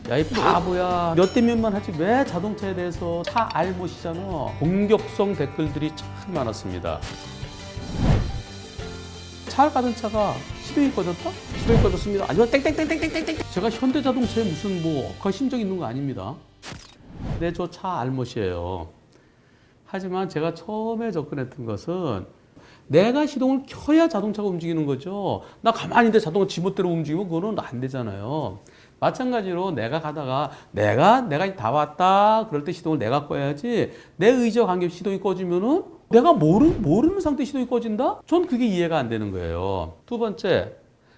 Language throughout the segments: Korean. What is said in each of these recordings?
야, 이 바보야. 몇 대 몇만 하지 왜 자동차에 대해서 차 알못이잖아. 공격성 댓글들이 참 많았습니다. 차를 가던 차가 시동이 꺼졌다? 시동이 꺼졌습니다. 아니면 땡땡땡땡땡땡땡. 제가 현대자동차에 무슨 뭐 억하 심정이 있는 거 아닙니다. 네, 저 차 알못이에요. 하지만 제가 처음에 접근했던 것은 내가 시동을 켜야 자동차가 움직이는 거죠. 나 가만히 있는데 자동차 지멋대로 움직이면 그거는 안 되잖아요. 마찬가지로 내가 가다가 내가 다 왔다 그럴 때 시동을 내가 꺼야지 내 의지와 관계없이 시동이 꺼지면은 내가 모르는 상태에 시동이 꺼진다? 전 그게 이해가 안 되는 거예요. 두 번째,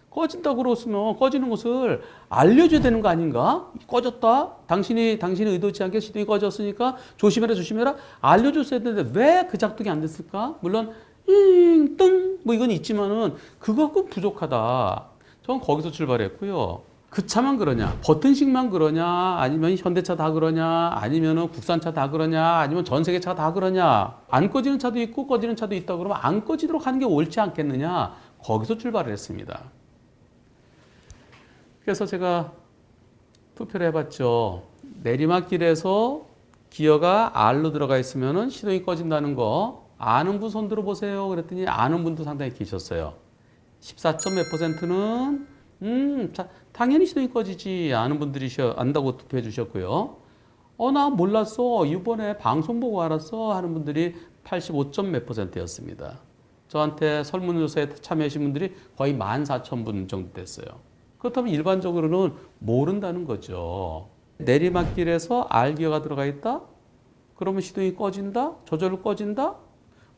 꺼진다고 그러면 꺼지는 것을 알려줘야 되는 거 아닌가? 꺼졌다? 당신이 의도치 않게 시동이 꺼졌으니까 조심해라 알려줬어야 되는데 왜 그 작동이 안 됐을까? 물론 띵 뭐 이건 있지만은 그거는 부족하다. 전 거기서 출발했고요. 그 차만 그러냐? 버튼식만 그러냐? 아니면 현대차 다 그러냐? 아니면은 국산차 다 그러냐? 아니면 전 세계 차 다 그러냐? 안 꺼지는 차도 있고 꺼지는 차도 있다 그러면 안 꺼지도록 하는 게 옳지 않겠느냐? 거기서 출발을 했습니다. 그래서 제가 투표를 해봤죠. 내리막길에서 기어가 R로 들어가 있으면은 시동이 꺼진다는 거 아는 분 손 들어보세요. 그랬더니 아는 분도 상당히 계셨어요. 14점 몇 %는 당연히 시동이 꺼지지 아는 분들이 안다고 투표해 주셨고요. 나 몰랐어. 이번에 방송 보고 알았어 하는 분들이 85점 몇 %였습니다. 저한테 설문조사에 참여하신 분들이 거의 14,000분 정도 됐어요. 그렇다면 일반적으로는 모른다는 거죠. 내리막길에서 R기어가 들어가 있다? 그러면 시동이 꺼진다? 저절로 꺼진다?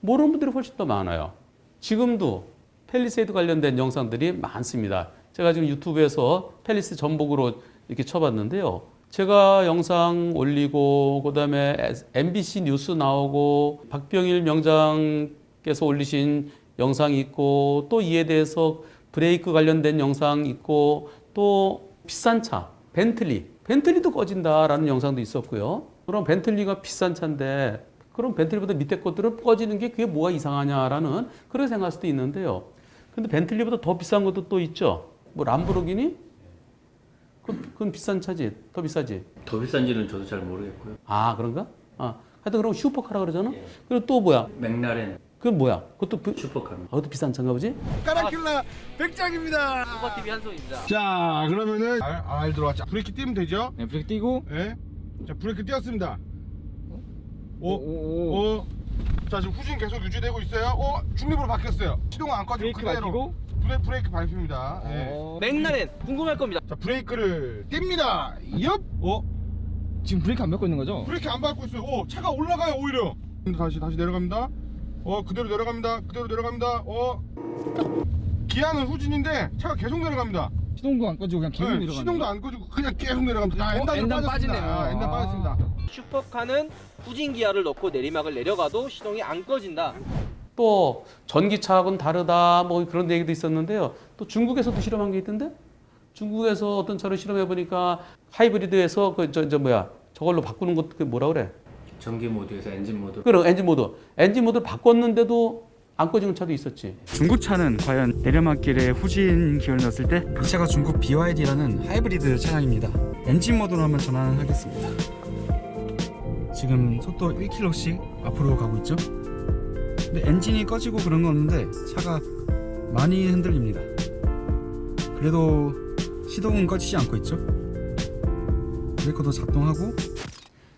모르는 분들이 훨씬 더 많아요. 지금도 팰리세이드 관련된 영상들이 많습니다. 제가 지금 유튜브에서 팰리세이드 전복으로 이렇게 쳐봤는데요. 제가 영상 올리고 그다음에 MBC 뉴스 나오고 박병일 명장께서 올리신 영상이 있고 또 이에 대해서 브레이크 관련된 영상 있고 또 비싼 차 벤틀리도 꺼진다라는 영상도 있었고요. 그럼 벤틀리가 비싼 차인데 그럼 벤틀리보다 밑에 것들은 꺼지는 게 그게 뭐가 이상하냐라는 그런 생각할 수도 있는데요. 근데 벤틀리보다 더 비싼 것도 또 있죠. 뭐 람보르기니? 그건 비싼 차지. 더 비싸지. 더 비싼지는 저도 잘 모르겠고요. 아, 그런가? 하여튼 그럼 슈퍼카라 그러잖아. 예. 그리고 또 뭐야? 맥라렌. 그건 뭐야? 그것도 슈퍼카입니다. 그것도 비싼 차인가 보지? 까라킬라 백장입니다. 슈퍼TV 한송입니다. 자, 그러면은 R 들어왔죠. 브레이크 띄면 되죠? 네, 브레이크 띄고. 예. 자, 브레이크 띄었습니다. 오. 자, 지금 후진 계속 유지되고 있어요. 중립으로 바뀌었어요. 시동은 안 꺼지고 브레이크 그대로. 브레이크 밟힙니다. 예. 맥라렌 궁금할 겁니다. 자, 브레이크를 띱니다. 엽. 지금 브레이크 안 밟고 있는 거죠? 브레이크 안 밟고 있어요. 차가 올라가요, 오히려. 다시 내려갑니다. 그대로 내려갑니다. 기아는 후진인데 차가 계속 내려갑니다. 시동도 안 꺼지고 그냥 계속 내려가는 시동도 안 꺼지고 그냥 계속 내려갑니다. 엔단 빠지네요. 엔단 빠졌습니다. 슈퍼카는 후진 기어를 넣고 내리막을 내려가도 시동이 안 꺼진다. 또 전기차하고는 다르다 뭐 그런 얘기도 있었는데요. 또 중국에서도 실험한 게 있던데? 중국에서 어떤 차를 실험해 보니까 하이브리드에서 저걸로 바꾸는 것 그 뭐라 그래? 전기 모드에서 엔진 모드. 그럼 엔진 모드를 바꿨는데도 안 꺼지는 차도 있었지. 중국 차는 과연 내리막길에 후진 기어를 넣었을 때 이 차가 중국 BYD라는 하이브리드 차량입니다. 엔진 모드로 한번 전환하겠습니다. 지금 속도 1km씩 앞으로 가고 있죠. 근데 엔진이 꺼지고 그런 건 없는데 차가 많이 흔들립니다. 그래도 시동은 꺼지지 않고 있죠. 브레이커도 작동하고.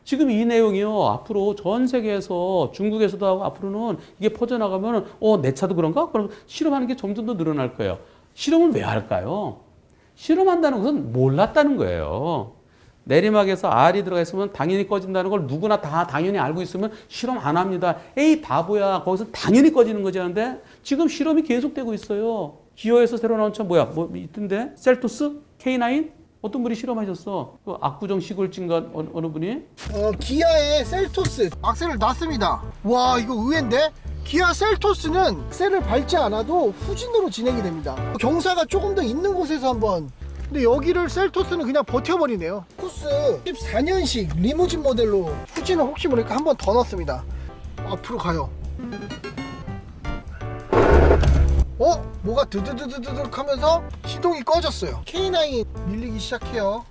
지금 이 내용이요. 앞으로 전 세계에서 중국에서도 하고 앞으로는 이게 퍼져나가면 내 차도 그런가? 그럼 실험하는 게 점점 더 늘어날 거예요. 실험을 왜 할까요? 실험한다는 것은 몰랐다는 거예요. 내리막에서 R이 들어가 있으면 당연히 꺼진다는 걸 누구나 다 당연히 알고 있으면 실험 안 합니다. 에이 바보야 거기서 당연히 꺼지는 거지 하는데 지금 실험이 계속되고 있어요. 기어에서 새로 나온 차 뭐야? 뭐 있던데? 셀토스? K9? 어떤 분이 실험하셨어? 그 압구정 시골진가 어느 분이? 기아의 셀토스 악셀을 놨습니다. 와, 이거 의외인데? 기아 셀토스는 악셀을 밟지 않아도 후진으로 진행이 됩니다. 경사가 조금 더 있는 곳에서 한번, 근데 여기를 셀토스는 그냥 버텨버리네요. 코스 14년식 리무진 모델로 후진을 혹시 모르니까 한 번 더 넣습니다. 앞으로 가요. 뭐가 드드드드득 하면서 시동이 꺼졌어요. K9 밀리기 시작해요.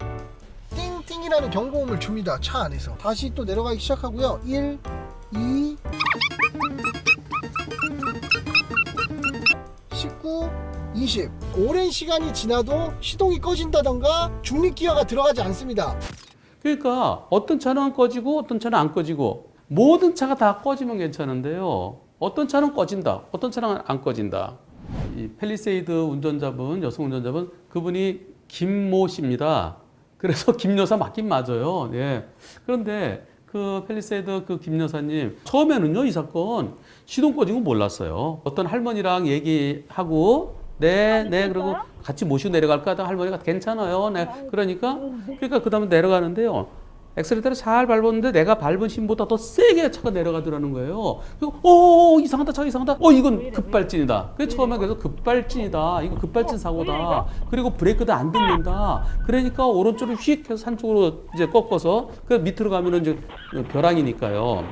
띵 오버히팅이라는 경고음을 줍니다. 차 안에서. 다시 또 내려가기 시작하고요. 1, 2, 19, 20. 오랜 시간이 지나도 시동이 꺼진다던가 중립 기어가 들어가지 않습니다. 그러니까 어떤 차는 꺼지고 어떤 차는 안 꺼지고 모든 차가 다 꺼지면 괜찮은데요. 어떤 차는 꺼진다, 어떤 차는 안 꺼진다. 이 팰리세이드 운전자분, 여성 운전자분, 그분이 김모 씨입니다. 그래서 김 여사 맞긴 맞아요. 예. 그런데 그 팰리세이드 그 김 여사님 처음에는요 이 사건 시동 꺼진 거 몰랐어요. 어떤 할머니랑 얘기하고 네 그러고 같이 모시고 내려갈까 하다가 할머니가 괜찮아요. 네 그러니까 그 다음에 내려가는데요. 엑셀레이터를 잘 밟았는데 내가 밟은 힘보다 더 세게 차가 내려가더라는 거예요. 그리고 이상하다, 차가 이상하다. 이건 급발진이다. 그래서 처음에 그래서 급발진이다. 이거 급발진 사고다. 그리고 브레이크도 안 듣는다. 그러니까 오른쪽으로 휙 해서 산 쪽으로 이제 꺾어서 그 밑으로 가면은 이제 벼랑이니까요.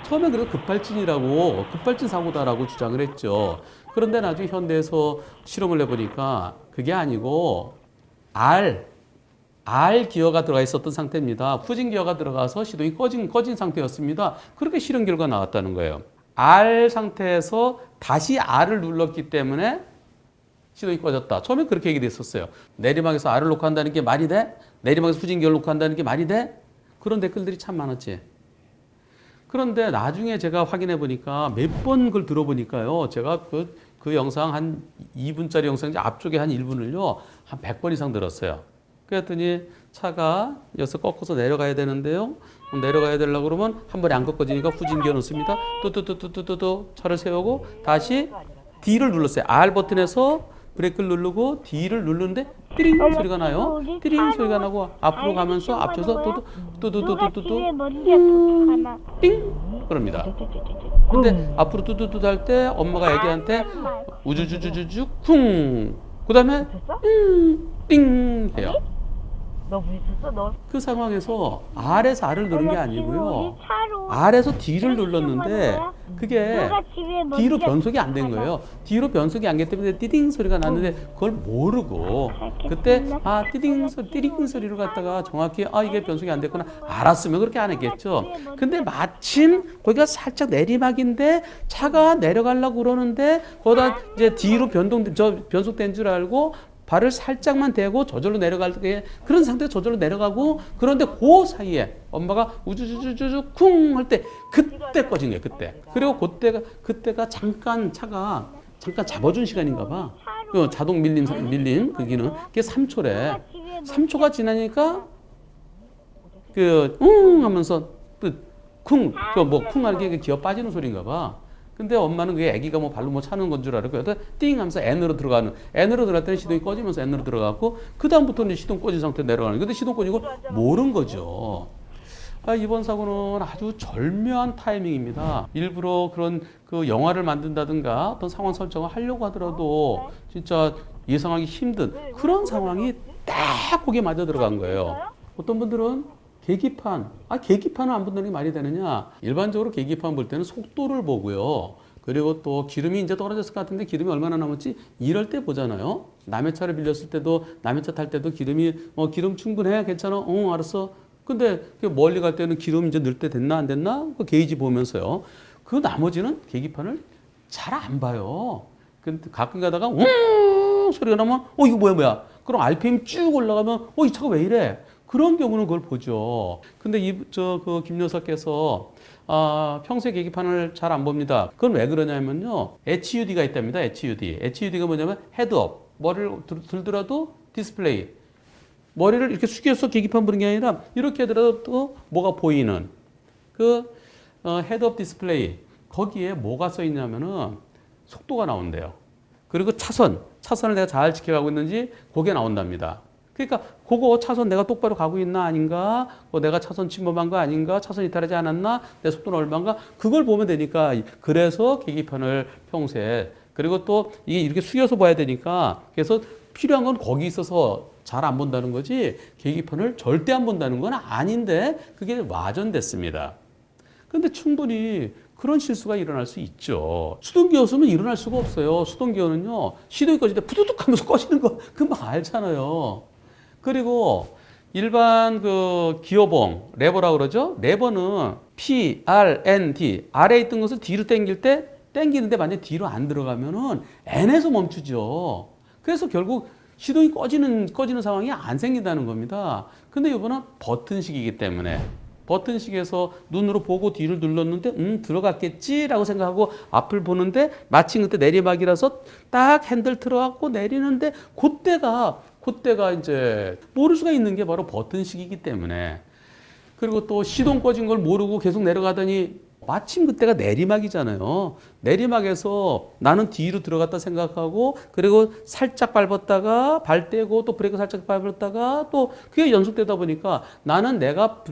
처음에 그래서 급발진 사고다라고 주장을 했죠. 그런데 나중에 현대에서 실험을 해보니까 그게 아니고 R 기어가 들어가 있었던 상태입니다. 후진 기어가 들어가서 시동이 꺼진 상태였습니다. 그렇게 실험 결과가 나왔다는 거예요. R 상태에서 다시 R을 눌렀기 때문에 시동이 꺼졌다. 처음에 그렇게 얘기됐었어요. 내리막에서 R을 놓고 한다는 게 말이 돼? 내리막에서 후진 기어를 놓고 한다는 게 말이 돼? 그런 댓글들이 참 많았지. 그런데 나중에 제가 확인해 보니까 몇 번 그걸 들어보니까요. 제가 그 영상 한 2분짜리 영상 앞쪽에 한 1분을요. 한 100번 이상 들었어요. 그랬더니 차가 여기서 꺾어서 내려가야 되는데요. 내려가야 되려고 그러면 한 번에 안 꺾어지니까 후진 기어 넣습니다. 또 차를 세우고 다시 D를 눌렀어요. R 버튼에서 브레이크를 누르고 D를 누르는데 띠링 소리가 나요. 띠링 소리가 나고 앞으로 가면서 앞에서 띵 그럽니다. 근데 앞으로 뚜뚜뚜 할 때 엄마가 애기한테 우주주주주주 쿵 그다음에 띵 해요. 너 부딪혔어? 너 그 상황에서 R에서 R을 누른 게 아니고요. R에서 D를 눌렀는데 그게 D로 변속이 안 된 거예요. D로 변속이 안 됐기 때문에 띠딩 소리가 났는데 그걸 모르고 그때 띠딩 소리를 갖다가 정확히 이게 변속이 안 됐구나 알았으면 그렇게 안 했겠죠. 근데 마침 거기가 살짝 내리막인데 차가 내려가려고 그러는데 거기다 이제 D로 변속된 줄 알고 발을 살짝만 대고 저절로 내려갈 때 그런 상태에서 저절로 내려가고 그런데 그 사이에 엄마가 우주주주주 쿵 할 때 그때 꺼진 거예요. 그때. 그리고 그때가 잠깐 차가 잡아준 시간인가 봐. 그 자동 밀림 그 기능 그게 3초래. 3초가 지나니까 하면서 쿵 하는 게 기어 빠지는 소리인가 봐. 근데 엄마는 그게 애기가 발로 차는 건 줄 알고 띵 하면서 N으로 들어갔더니 시동이 꺼지면서 N으로 들어갔고 그 다음부터는 시동 꺼진 상태로 내려가는. 근데 시동 꺼지고 모른 거죠. 이번 사고는 아주 절묘한 타이밍입니다. 일부러 그런 그 영화를 만든다든가 어떤 상황 설정을 하려고 하더라도 진짜 예상하기 힘든 그런 상황이 딱 거기에 맞아 들어간 거예요. 어떤 분들은 계기판을 안 본다는 게 말이 되느냐? 일반적으로 계기판 볼 때는 속도를 보고요. 그리고 또 기름이 이제 떨어졌을 것 같은데 기름이 얼마나 남았지? 이럴 때 보잖아요. 남의 차를 빌렸을 때도 남의 차 탈 때도 기름이 기름 충분해? 괜찮아? 알았어. 근데 멀리 갈 때는 기름 이제 넣을 때 됐나 안 됐나? 그 게이지 보면서요. 그 나머지는 계기판을 잘 안 봐요. 근데 가끔 가다가 소리가 나면 이거 뭐야? 그럼 RPM 쭉 올라가면 이 차가 왜 이래? 그런 경우는 그걸 보죠. 근데 김 여사께서 평소에 계기판을 잘 안 봅니다. 그건 왜 그러냐면요. HUD가 있답니다. HUD가 뭐냐면 헤드업. 머리를 들더라도 디스플레이. 머리를 이렇게 숙여서 계기판 보는 게 아니라 이렇게 하더라도 또 뭐가 보이는 그 헤드업 디스플레이. 거기에 뭐가 써 있냐면은 속도가 나온대요. 그리고 차선을 내가 잘 지켜가고 있는지 그게 나온답니다. 그러니까 그거 차선 내가 똑바로 가고 있나 아닌가, 내가 차선 침범한 거 아닌가, 차선 이탈하지 않았나, 내 속도는 얼마인가, 그걸 보면 되니까. 그래서 계기판을 평소에 그리고 또 이게 이렇게 숙여서 봐야 되니까 그래서 필요한 건 거기 있어서 잘 안 본다는 거지 계기판을 절대 안 본다는 건 아닌데 그게 와전됐습니다. 근데 충분히 그런 실수가 일어날 수 있죠. 수동기어였으면 일어날 수가 없어요. 수동기어는요 시동이 꺼질 때 푸두둑 하면서 꺼지는 거 금방 알잖아요. 그리고 일반 그 기어봉, 레버라고 그러죠? 레버는 P, R, N, D. R에 있던 것을 뒤로 당길 때 당기는데 만약에 뒤로 안 들어가면은 N에서 멈추죠. 그래서 결국 시동이 꺼지는 상황이 안 생긴다는 겁니다. 근데 이번은 버튼식이기 때문에 버튼식에서 눈으로 보고 뒤를 눌렀는데 들어갔겠지라고 생각하고 앞을 보는데 마침 그때 내리막이라서 딱 핸들 틀어갖고 내리는데 그때가 이제 모를 수가 있는 게 바로 버튼식이기 때문에. 그리고 또 시동 꺼진 걸 모르고 계속 내려가더니 마침 그때가 내리막이잖아요. 내리막에서 나는 뒤로 들어갔다 생각하고 그리고 살짝 밟았다가 발 떼고 또 브레이크 살짝 밟았다가 또 그게 연속되다 보니까 나는 내가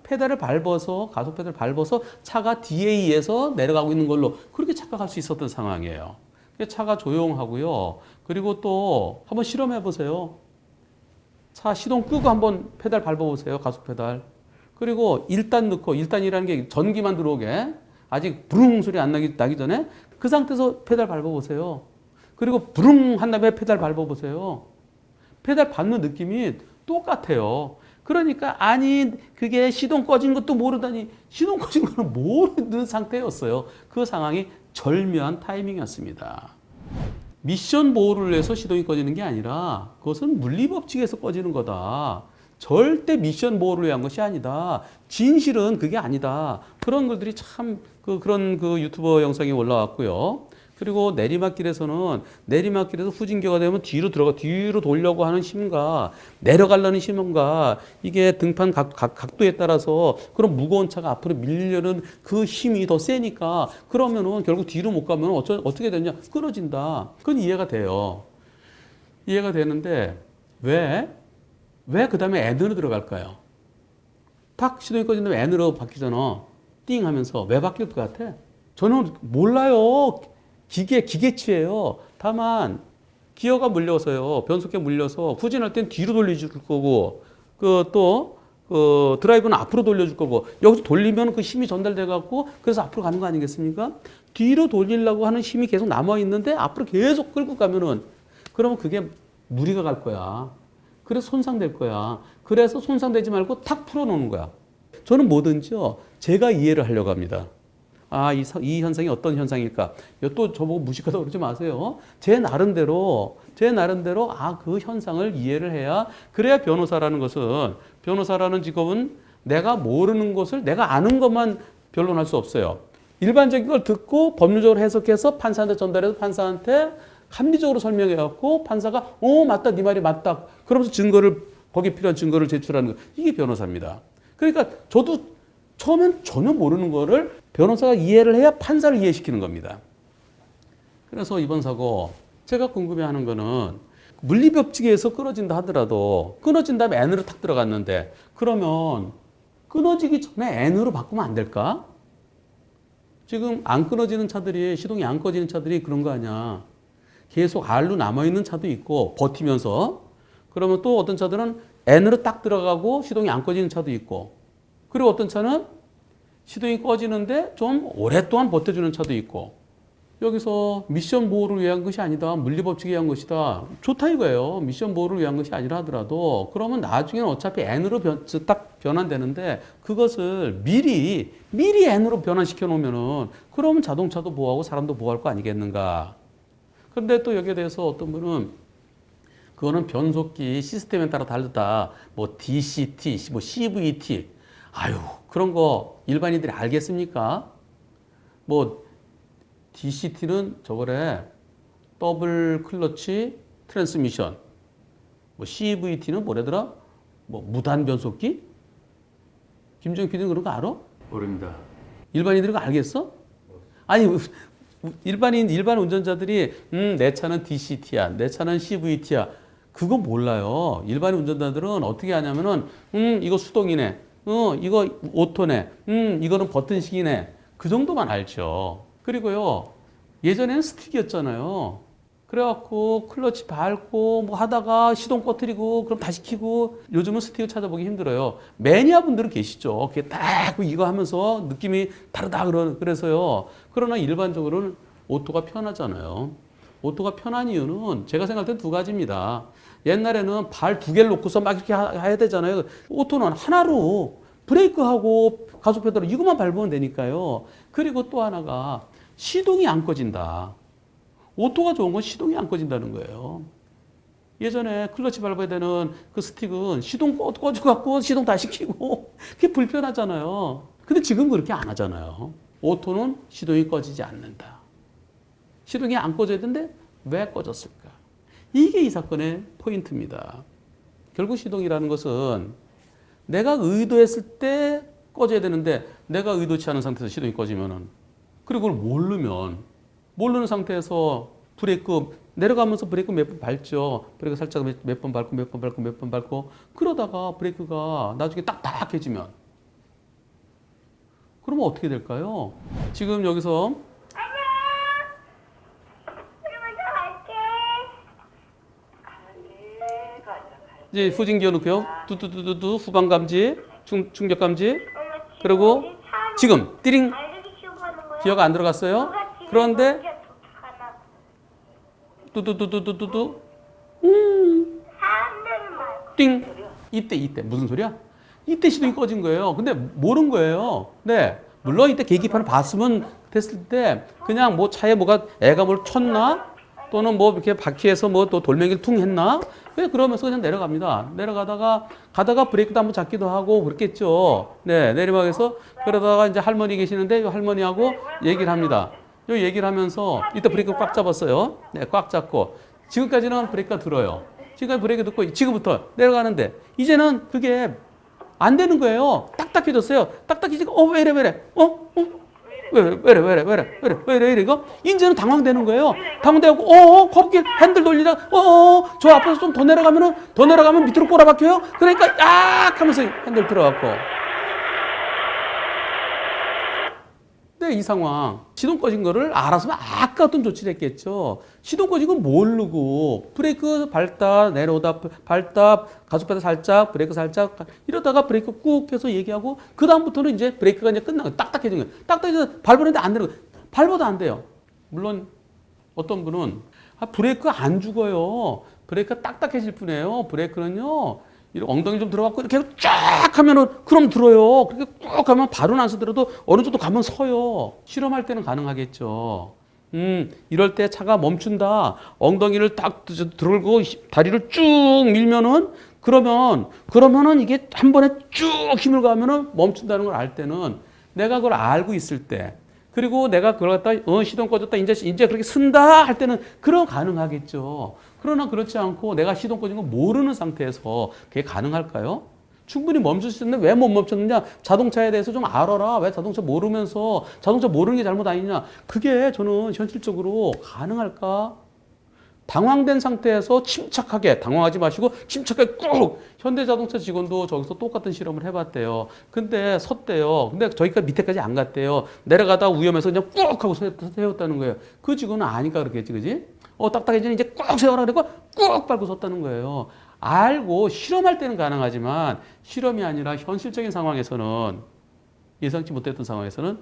페달을 밟아서 가속 페달을 밟아서 차가 뒤에 의해서 내려가고 있는 걸로 그렇게 착각할 수 있었던 상황이에요. 차가 조용하고요. 그리고 또 한번 실험해 보세요. 차 시동 끄고 한번 페달 밟아 보세요. 가속 페달. 그리고 1단 넣고 1단이라는 게 전기만 들어오게 아직 부릉 소리 안 나기 전에 그 상태에서 페달 밟아보세요. 그리고 부릉 한 다음에 페달 밟아보세요. 페달 밟는 느낌이 똑같아요. 그러니까 아니 그게 시동 꺼진 것도 모르다니 시동 꺼진 거는 모르는 상태였어요. 그 상황이 절묘한 타이밍이었습니다. 미션 보호를 위해서 시동이 꺼지는 게 아니라 그것은 물리법칙에서 꺼지는 거다. 절대 미션 보호를 위한 것이 아니다. 진실은 그게 아니다. 그런 것들이 참 그런 유튜버 영상이 올라왔고요. 그리고 내리막길에서 후진기어가 되면 뒤로 돌려고 하는 힘과 내려가려는 힘과 이게 등판 각도에 따라서 그런 무거운 차가 앞으로 밀려는 그 힘이 더 세니까 그러면은 결국 뒤로 못 가면 어떻게 되냐? 끊어진다. 그건 이해가 돼요. 이해가 되는데 왜 그 다음에 N으로 들어갈까요? 탁 시동이 꺼진 다음에 N으로 바뀌잖아. 띵 하면서 왜 바뀔 것 같아? 저는 몰라요. 기계치예요. 다만 기어가 물려서요. 변속기가 물려서 후진할 땐 뒤로 돌려줄 거고 드라이브는 앞으로 돌려줄 거고 여기서 돌리면 그 힘이 전달돼 갖고 그래서 앞으로 가는 거 아니겠습니까? 뒤로 돌리려고 하는 힘이 계속 남아 있는데 앞으로 계속 끌고 가면은 그러면 그게 무리가 갈 거야. 그래서 손상될 거야. 그래서 손상되지 말고 탁 풀어놓는 거야. 저는 뭐든지요. 제가 이해를 하려고 합니다. 아, 이 현상이 어떤 현상일까? 또 저보고 무식하다고 그러지 마세요. 제 나름대로 그 현상을 이해를 해야 그래야 변호사라는 직업은 내가 모르는 것을 내가 아는 것만 변론할 수 없어요. 일반적인 걸 듣고 법률적으로 해석해서 판사한테 전달해서 판사한테 합리적으로 설명해갖고 판사가 맞다 네 말이 맞다 그러면서 거기에 필요한 증거를 제출하는 거 이게 변호사입니다. 그러니까 저도 처음엔 전혀 모르는 거를 변호사가 이해를 해야 판사를 이해시키는 겁니다. 그래서 이번 사고 제가 궁금해하는 거는 물리법칙에서 끊어진다 하더라도 끊어진 다음에 N으로 탁 들어갔는데 그러면 끊어지기 전에 N으로 바꾸면 안 될까? 지금 안 끊어지는 차들이 시동이 안 꺼지는 차들이 그런 거 아니야. 계속 R로 남아있는 차도 있고 버티면서 그러면 또 어떤 차들은 N으로 딱 들어가고 시동이 안 꺼지는 차도 있고 그리고 어떤 차는 시동이 꺼지는데 좀 오랫동안 버텨주는 차도 있고 여기서 미션 보호를 위한 것이 아니다. 물리법칙에 의한 것이다. 좋다 이거예요. 미션 보호를 위한 것이 아니라 하더라도 그러면 나중에는 어차피 N으로 딱 변환되는데 그것을 미리 N으로 변환시켜 놓으면은 그러면 자동차도 보호하고 사람도 보호할 거 아니겠는가. 그런데 또 여기에 대해서 어떤 분은 그거는 변속기 시스템에 따라 다르다. 뭐 DCT, 뭐 CVT. 아유, 그런 거 일반인들이 알겠습니까? 뭐 DCT는 저거래. 더블 클러치 트랜스미션. 뭐 CVT는 뭐래더라? 뭐 무단 변속기? 김정희 PD는 그런 거 알아? 모릅니다. 일반인들이 그거 알겠어? 아니 일반 운전자들이 내 차는 DCT야, 내 차는 CVT야. 그거 몰라요. 일반 운전자들은 어떻게 하냐면은 이거 수동이네, 이거 오토네, 이거는 버튼식이네. 그 정도만 알죠. 그리고요 예전에는 스틱이었잖아요. 그래갖고 클러치 밟고 뭐 하다가 시동 꺼트리고 그럼 다시 켜고 요즘은 스틱을 찾아보기 힘들어요. 매니아 분들은 계시죠. 그게 딱 이거 하면서 느낌이 다르다 그래서요. 그러나 일반적으로는 오토가 편하잖아요. 오토가 편한 이유는 제가 생각할 때 두 가지입니다. 옛날에는 발 2개를 놓고서 막 이렇게 해야 되잖아요. 오토는 하나로 브레이크하고 가속 페달을 이것만 밟으면 되니까요. 그리고 또 하나가 시동이 안 꺼진다. 오토가 좋은 건 시동이 안 꺼진다는 거예요. 예전에 클러치 밟아야 되는 그 스틱은 시동 꺼져갖고 시동 다시 켜고 그게 불편하잖아요. 근데 지금 그렇게 안 하잖아요. 오토는 시동이 꺼지지 않는다. 시동이 안 꺼져야 되는데 왜 꺼졌을까? 이게 이 사건의 포인트입니다. 결국 시동이라는 것은 내가 의도했을 때 꺼져야 되는데 내가 의도치 않은 상태에서 시동이 꺼지면은 그리고 그걸 모르는 상태에서 브레이크 내려가면서 브레이크 몇 번 밟죠. 브레이크 살짝 몇 번 밟고 그러다가 브레이크가 나중에 딱딱해지면 그러면 어떻게 될까요? 지금 여기서 이제 후진 기어 넣고요. 뚜뚜뚜뚜 후방 감지, 충격 감지. 그리고 지금 띠링 기어가 안 들어갔어요. 그런데 뚜뚜뚜뚜뚜뚜 띵 이때 무슨 소리야? 이때 시동이 꺼진 거예요. 근데 모른 거예요. 네. 물론 이때 계기판을 봤으면 됐을 때 그냥 뭐 차에 뭐가 애가 뭘 쳤나? 또는 뭐 이렇게 바퀴에서 뭐 또 돌멩이를 퉁 했나? 왜 그러면서 그냥 내려갑니다. 가다가 브레이크도 한번 잡기도 하고 그랬겠죠. 네, 내리막에서 그러다가 이제 할머니 계시는데 이 할머니하고 얘기를 합니다. 이 얘기를 하면서 이때 브레이크 꽉 잡았어요. 네, 꽉 잡고 지금까지는 브레이크가 들어요. 지금까지 브레이크 듣고 지금부터 내려가는데 이제는 그게 안 되는 거예요. 딱딱해졌어요. 딱딱해지고 왜 이래? 왜 이래 이거? 이제는 당황되는 거예요. 당황되고 거북이 핸들 돌리다 저 앞에서 좀 더 내려가면 밑으로 꼬라박혀요. 그러니까 약 하면서 핸들 들어갔고. 네, 이 상황 시동 꺼진 거를 알았으면 아까 어떤 조치를 했겠죠. 시동 꺼진 건 모르고 브레이크 밟다 내려오다 밟다 가속페달 살짝 브레이크 살짝 이러다가 브레이크 꾹 해서 얘기하고 그 다음부터는 이제 브레이크가 이제 끝나고 딱딱해진 거예요. 딱딱해서 밟았는데 안 되는 거예요. 밟아도 안 돼요. 물론 어떤 분은 브레이크 안 죽어요. 브레이크가 딱딱해질 뿐이에요. 브레이크는요. 이렇게 엉덩이 좀 들어갔고 이렇게 쫙 하면은 그럼 들어요. 그렇게 꾹 가면 바로는 안 서더라도 어느 정도 가면 서요. 실험할 때는 가능하겠죠. 이럴 때 차가 멈춘다. 엉덩이를 딱 들고 다리를 쭉 밀면은 그러면은 이게 한 번에 쭉 힘을 가면은 멈춘다는 걸 알 때는 내가 그걸 알고 있을 때 그리고 내가 그걸 갖다 시동 꺼졌다 이제 그렇게 쓴다 할 때는 그럼 가능하겠죠. 그러나 그렇지 않고 내가 시동 꺼진 거 모르는 상태에서 그게 가능할까요? 충분히 멈출 수 있는데 왜 못 멈췄느냐? 자동차에 대해서 좀 알아라. 왜 자동차 모르면서 자동차 모르는 게 잘못 아니냐? 그게 저는 현실적으로 가능할까? 당황된 상태에서 침착하게 당황하지 마시고 침착하게 꾹 현대자동차 직원도 저기서 똑같은 실험을 해봤대요. 근데 섰대요. 근데 저기가 밑에까지 안 갔대요. 내려가다 위험해서 그냥 꾹 하고 세웠다는 거예요. 그 직원은 아니까 그렇겠지, 그지? 딱딱해지는 이제 꾹 세워라 그러고 꾹 밟고 섰다는 거예요. 알고 실험할 때는 가능하지만 실험이 아니라 현실적인 상황에서는 예상치 못했던 상황에서는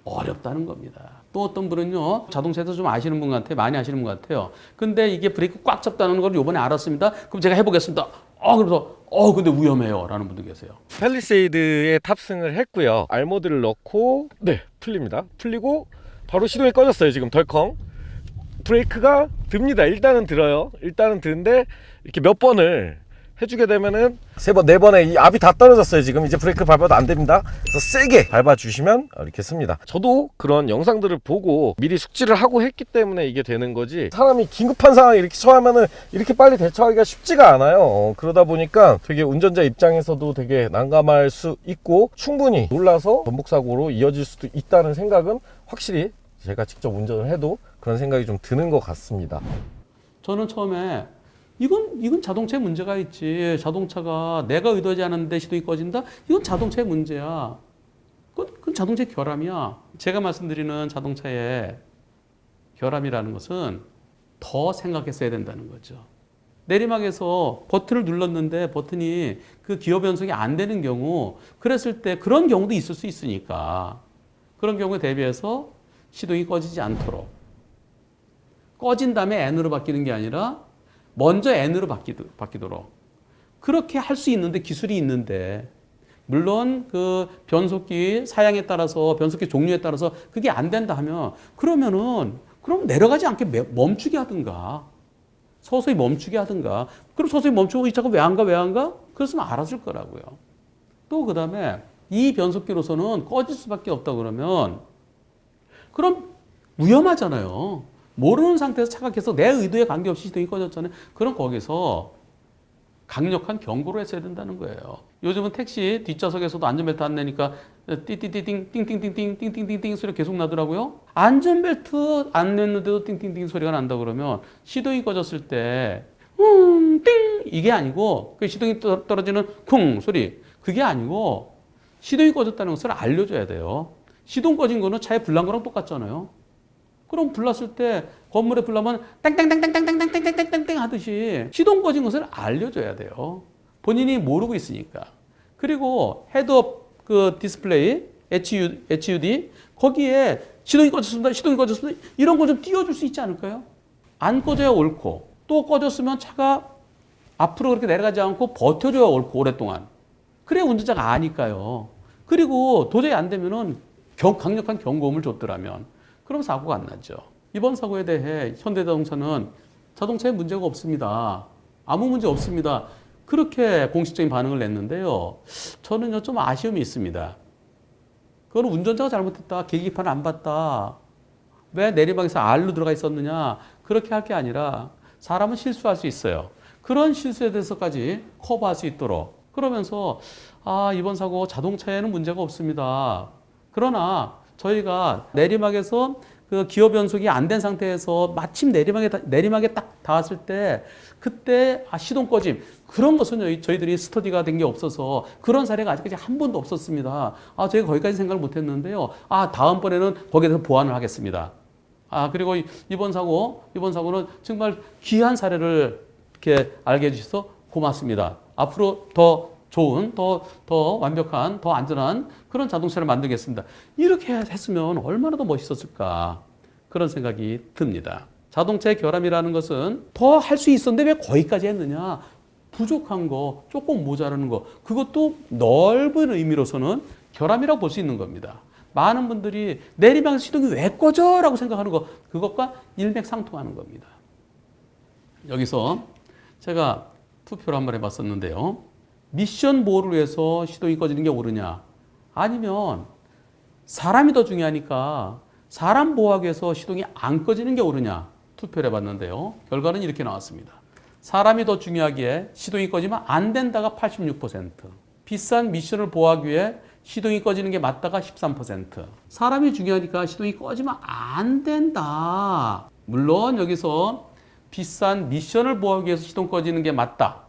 어렵다는 겁니다. 또 어떤 분은요, 자동차에서 좀 아시는 분 같아요. 많이 아시는 분 같아요. 근데 이게 브레이크 꽉 잡다는 걸 이번에 알았습니다. 그럼 제가 해보겠습니다. 그래서 근데 위험해요. 라는 분도 계세요. 팰리세이드에 탑승을 했고요. R모드를 넣고 풀립니다. 풀리고 바로 시동이 꺼졌어요. 지금 덜컹. 브레이크가 듭니다. 일단은 들어요. 일단은 드는데 이렇게 몇 번을 해주게 되면은 3번, 4번에 이 압이 다 떨어졌어요. 지금 이제 브레이크 밟아도 안 됩니다. 그래서 세게 밟아주시면 이렇게 씁니다. 저도 그런 영상들을 보고 미리 숙지를 하고 했기 때문에 이게 되는 거지, 사람이 긴급한 상황에 이렇게 처하면은 이렇게 빨리 대처하기가 쉽지가 않아요. 그러다 보니까 되게 운전자 입장에서도 되게 난감할 수 있고 충분히 놀라서 전복사고로 이어질 수도 있다는 생각은 확실히 제가 직접 운전을 해도 그런 생각이 좀 드는 것 같습니다. 저는 처음에 이건 자동차에 문제가 있지. 자동차가 내가 의도하지 않았는데 시동이 꺼진다? 이건 자동차의 문제야. 그건 자동차의 결함이야. 제가 말씀드리는 자동차의 결함이라는 것은 더 생각했어야 된다는 거죠. 내리막에서 버튼을 눌렀는데 버튼이 그 기어 변속이 안 되는 경우, 그랬을 때 그런 경우도 있을 수 있으니까 그런 경우에 대비해서 시동이 꺼지지 않도록, 꺼진 다음에 N으로 바뀌는 게 아니라 먼저 N으로 바뀌도록 그렇게 할 수 있는데 기술이 있는데 물론 그 변속기 사양에 따라서 변속기 종류에 따라서 그게 안 된다 하면 그럼 내려가지 않게 멈추게 하든가 서서히 멈추게 하든가 그럼 서서히 멈추고 이 차가 왜 안 가? 그랬으면 알아줄 거라고요. 또 그다음에 이 변속기로서는 꺼질 수밖에 없다 그러면 그럼 위험하잖아요. 모르는 상태에서 차가 계속 내 의도에 관계없이 시동이 꺼졌잖아요. 그럼 거기서 강력한 경고를 했어야 된다는 거예요. 요즘은 택시 뒷좌석에서도 안전벨트 안 내니까 띠띠띠띵 띵띵띵띵 띵띵띵띵 소리가 계속 나더라고요. 안전벨트 안 냈는데도 띵띵띵 소리가 난다 그러면 시동이 꺼졌을 때 띵 이게 아니고 그 시동이 떨어지는 쿵 소리 그게 아니고 시동이 꺼졌다는 것을 알려줘야 돼요. 시동 꺼진 거는 차에 불난 거랑 똑같잖아요. 그럼 불났을 때 건물에 불나면 땡땡땡땡땡땡땡땡땡땡 하듯이 시동 꺼진 것을 알려줘야 돼요. 본인이 모르고 있으니까. 그리고 헤드업 그 디스플레이 HUD 거기에 시동이 꺼졌습니다. 이런 거 좀 띄워줄 수 있지 않을까요? 안 꺼져야 옳고 또 꺼졌으면 차가 앞으로 그렇게 내려가지 않고 버텨줘야 옳고 오랫동안. 그래야 운전자가 아니까요. 그리고 도저히 안 되면은 강력한 경고음을 줬더라면 그럼 사고가 안 나죠. 이번 사고에 대해 현대자동차는 자동차에 문제가 없습니다. 아무 문제 없습니다. 그렇게 공식적인 반응을 냈는데요. 저는요 좀 아쉬움이 있습니다. 그건 운전자가 잘못했다. 계기판을 안 봤다. 왜 내리막에서 R로 들어가 있었느냐. 그렇게 할 게 아니라 사람은 실수할 수 있어요. 그런 실수에 대해서까지 커버할 수 있도록 그러면서 이번 사고 자동차에는 문제가 없습니다. 그러나 저희가 내리막에서 그 기어 변속이 안 된 상태에서 마침 내리막에 딱 닿았을 때 그때 시동 꺼짐 그런 것은 저희들이 스터디가 된 게 없어서 그런 사례가 아직까지 한 번도 없었습니다. 저희가 거기까지 생각을 못 했는데요. 다음번에는 거기에 대해서 보완을 하겠습니다. 그리고 이번 사고는 정말 귀한 사례를 이렇게 알게 해주셔서 고맙습니다. 앞으로 더 좋은, 더 완벽한, 더 안전한 그런 자동차를 만들겠습니다. 이렇게 했으면 얼마나 더 멋있었을까 그런 생각이 듭니다. 자동차의 결함이라는 것은 더 할 수 있었는데 왜 거기까지 했느냐. 부족한 거, 조금 모자라는 거 그것도 넓은 의미로서는 결함이라고 볼 수 있는 겁니다. 많은 분들이 내리막에서 시동이 왜 꺼져? 라고 생각하는 거 그것과 일맥상통하는 겁니다. 여기서 제가 투표를 한번 해봤었는데요. 미션 보호를 위해서 시동이 꺼지는 게 옳으냐 아니면 사람이 더 중요하니까 사람 보호하기 위해서 시동이 안 꺼지는 게 옳으냐 투표를 해봤는데요. 결과는 이렇게 나왔습니다. 사람이 더 중요하기에 시동이 꺼지면 안 된다가 86%, 비싼 미션을 보호하기 위해 시동이 꺼지는 게 맞다가 13%, 사람이 중요하니까 시동이 꺼지면 안 된다. 물론 여기서 비싼 미션을 보호하기 위해서 시동 꺼지는 게 맞다.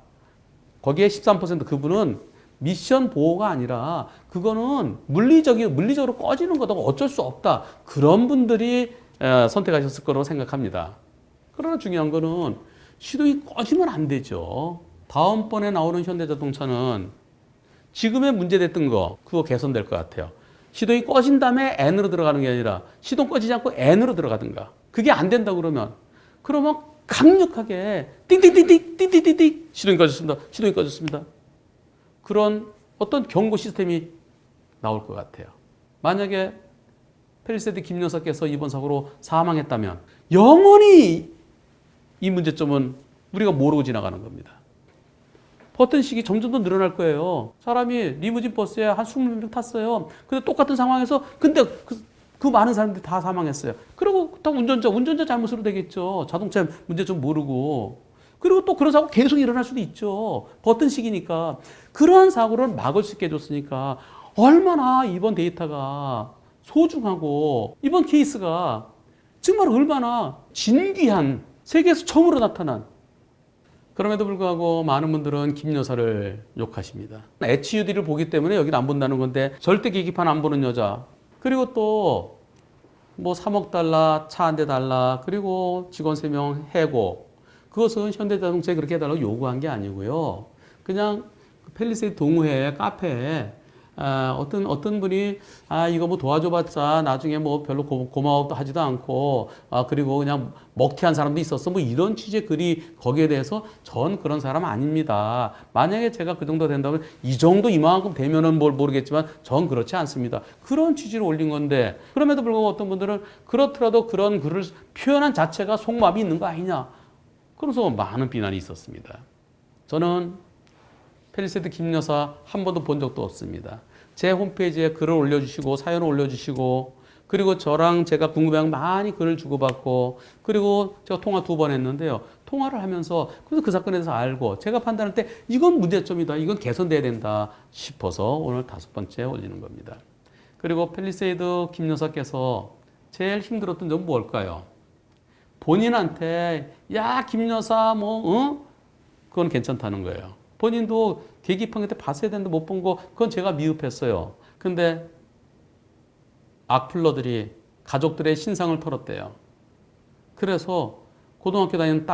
거기에 13% 그분은 미션 보호가 아니라 그거는 물리적으로 꺼지는 거다 어쩔 수 없다. 그런 분들이 선택하셨을 거라고 생각합니다. 그러나 중요한 거는 시동이 꺼지면 안 되죠. 다음번에 나오는 현대자동차는 지금의 문제됐던 거 그거 개선될 것 같아요. 시동이 꺼진 다음에 N으로 들어가는 게 아니라 시동 꺼지지 않고 N으로 들어가든가. 그게 안 된다 그러면 강력하게 띵띵띵띵 띵띵띵띵 시동이 꺼졌습니다. 그런 어떤 경고 시스템이 나올 것 같아요. 만약에 펠리세이드 김 여사께서 이번 사고로 사망했다면 영원히 이 문제점은 우리가 모르고 지나가는 겁니다. 버튼식이 점점 더 늘어날 거예요. 사람이 리무진 버스에 한 20명 탔어요. 근데 똑같은 상황에서 그 많은 사람들이 다 사망했어요. 그리고 다 운전자 잘못으로 되겠죠. 자동차 문제점 모르고. 그리고 또 그런 사고 계속 일어날 수도 있죠. 버튼식이니까. 그런 사고를 막을 수 있게 해줬으니까 얼마나 이번 데이터가 소중하고 이번 케이스가 정말 얼마나 진귀한 세계에서 처음으로 나타난 그럼에도 불구하고 많은 분들은 김 여사를 욕하십니다. HUD를 보기 때문에 여기는 안 본다는 건데 절대 계기판 안 보는 여자 그리고 또 뭐 3억 달러 차 한 대 달라 그리고 직원 3명 해고 그것은 현대자동차에 그렇게 해달라고 요구한 게 아니고요. 그냥 펠리세이드 동호회 카페에 어떤 분이 이거 뭐 도와줘봤자 나중에 뭐 별로 고마워도 하지도 않고 그리고 그냥 먹튀한 사람도 있었어 뭐 이런 취지의 글이 거기에 대해서 전 그런 사람 아닙니다. 만약에 제가 그 정도 된다면 이 정도 이만큼 되면은 뭘 모르겠지만 전 그렇지 않습니다. 그런 취지로 올린 건데 그럼에도 불구하고 어떤 분들은 그렇더라도 그런 글을 표현한 자체가 속마음이 있는 거 아니냐 그래서 많은 비난이 있었습니다. 저는 펠리세이드 김 여사 한 번도 본 적도 없습니다. 제 홈페이지에 글을 올려주시고 사연을 올려주시고 그리고 저랑 제가 궁금해하면 많이 글을 주고받고 그리고 제가 통화 2번 했는데요. 통화를 하면서 그래서 그 사건에 대해서 알고 제가 판단할 때 이건 문제점이다. 이건 개선돼야 된다 싶어서 오늘 5번째 올리는 겁니다. 그리고 펠리세이드 김 여사께서 제일 힘들었던 점은 뭘까요? 본인한테 야 김 여사 그건 괜찮다는 거예요. 본인도 계기판 그때 봤어야 되는데 못 본 거 그건 제가 미흡했어요. 근데 악플러들이 가족들의 신상을 털었대요. 그래서 고등학교 다니는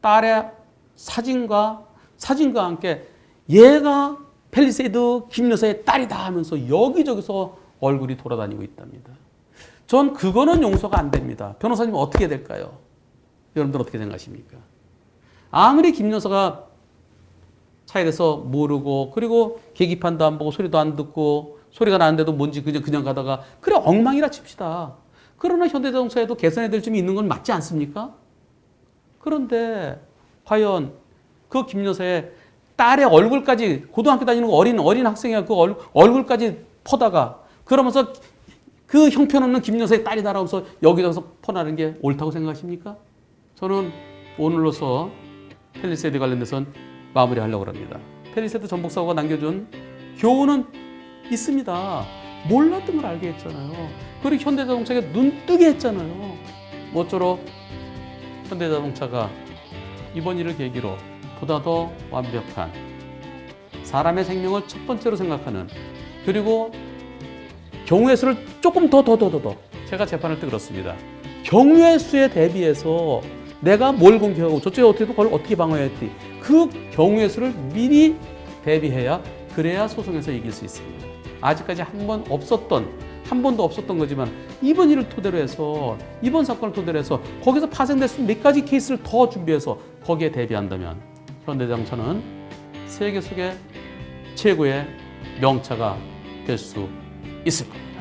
딸의 사진과 함께 얘가 펠리세이드 김 여사의 딸이다 하면서 여기저기서 얼굴이 돌아다니고 있답니다. 전 그거는 용서가 안 됩니다. 변호사님 어떻게 될까요? 여러분들 어떻게 생각하십니까? 아무리 김 여사가 차에 대해서 모르고 그리고 계기판도 안 보고 소리도 안 듣고 소리가 나는데도 뭔지 그냥 가다가 그래 엉망이라 칩시다. 그러나 현대자동차에도 개선해야 될 점이 있는 건 맞지 않습니까? 그런데 과연 그 김 여사의 딸의 얼굴까지 고등학교 다니는 어린 학생이 그 얼굴까지 퍼다가 그러면서 그 형편없는 김 여사의 딸이다라고 해서 여기저기서 퍼나는 게 옳다고 생각하십니까? 저는 오늘로서 펠리세이드 관련돼서는 마무리하려고 합니다. 펠리세이드 전복사고가 남겨준 교훈은 있습니다. 몰랐던 걸 알게 했잖아요. 그리고 현대자동차가 눈뜨게 했잖아요. 모쪼록 현대자동차가 이번 일을 계기로 보다 더 완벽한 사람의 생명을 첫 번째로 생각하는 그리고 경우의 수를 조금 더 제가 재판할 때 그렇습니다. 경우의 수에 대비해서 내가 뭘 공개하고 저쪽에 그걸 어떻게 방어해야 돼. 그 경우의 수를 미리 대비해야 그래야 소송에서 이길 수 있습니다. 아직까지 한 번도 없었던 거지만 이번 일을 토대로 해서 이번 사건을 토대로 해서 거기서 파생될 수 있는 몇 가지 케이스를 더 준비해서 거기에 대비한다면 현대자동차는 세계 속의 최고의 명차가 될 수 있을 겁니다.